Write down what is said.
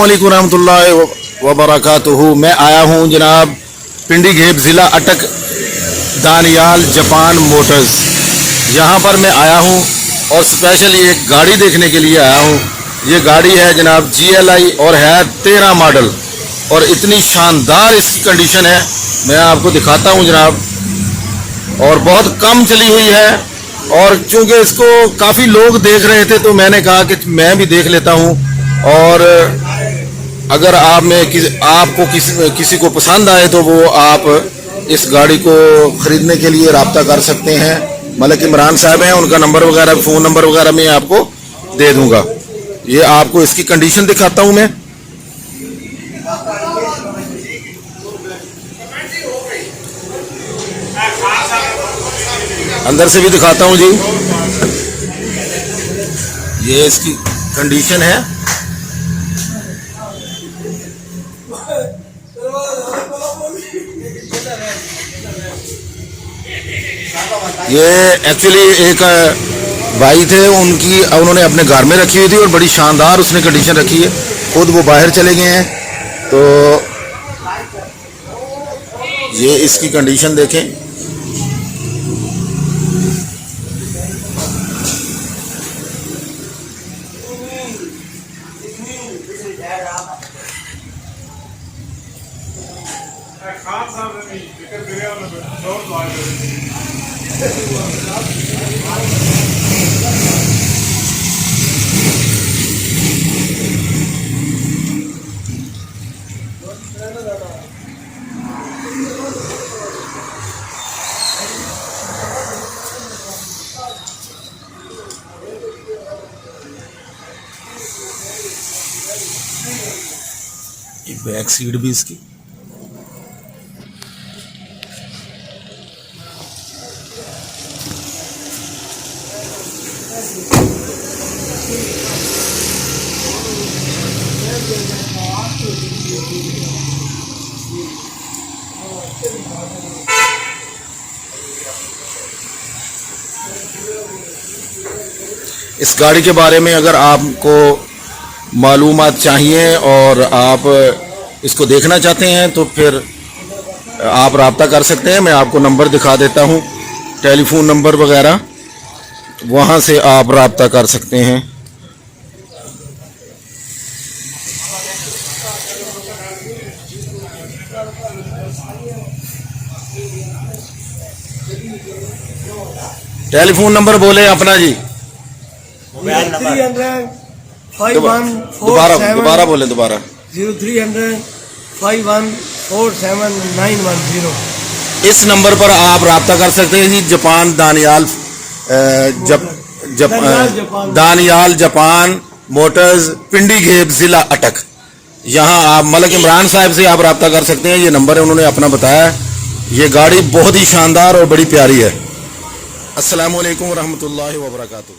अस्सलाम वालेकुम रहमतुल्लाहि व बरकातुहू। मैं आया हूँ जनाब पिंडी घेब ज़िला अटक दानियाल जापान मोटर्स। यहाँ पर मैं आया हूँ और स्पेशली एक गाड़ी देखने के लिए आया हूँ। ये गाड़ी है जनाब GLI और है 13 मॉडल और इतनी शानदार इसकी कंडीशन है, मैं आपको दिखाता हूँ जनाब। और बहुत कम चली हुई है और चूँकि इसको काफ़ी लोग देख रहे थे तो मैंने कहा कि मैं भी देख लेता हूँ। और अगर आपको किसी को पसंद आए तो वो आप इस गाड़ी को ख़रीदने के लिए रब्ता कर सकते हैं। मलिक इमरान साहब हैं, उनका नंबर वगैरह, फ़ोन नंबर वगैरह मैं आपको दे दूंगा। ये आपको इसकी कंडीशन दिखाता हूँ मैं। अंदर से भी दिखाता हूँ जी। ये इसकी कंडीशन है। ये एक्चुअली एक भाई थे, उन्होंने अपने घर में रखी हुई थी और बड़ी शानदार उसने कंडीशन रखी है। खुद वो बाहर चले गए हैं तो ये इसकी कंडीशन देखें। बैक सीट भी इसकी। इस गाड़ी के बारे में अगर आपको मालूमात चाहिए और आप इसको देखना चाहते हैं तो फिर आप रब्ता कर सकते हैं। मैं आपको नंबर दिखा देता हूं, टेलीफोन नंबर वगैरह, वहां से आप रब्ता कर सकते हैं। टेलीफोन नंबर बोले अपना जी। दोबारा बोले, दोबारा 030051479110। इस नंबर पर आप रब्ता कर सकते हैं जी। Japan Daniyal Daniyal Japan Motors Pindi Gheb ज़िला अटक। यहाँ आप मलिक इमरान साहब से आप रब्ता कर सकते हैं। ये नंबर है, उन्होंने अपना बताया। ये गाड़ी बहुत ही शानदार और बड़ी प्यारी है। अस्सलाम वालेकुम रहमतुल्लाहि व बरकातुहू।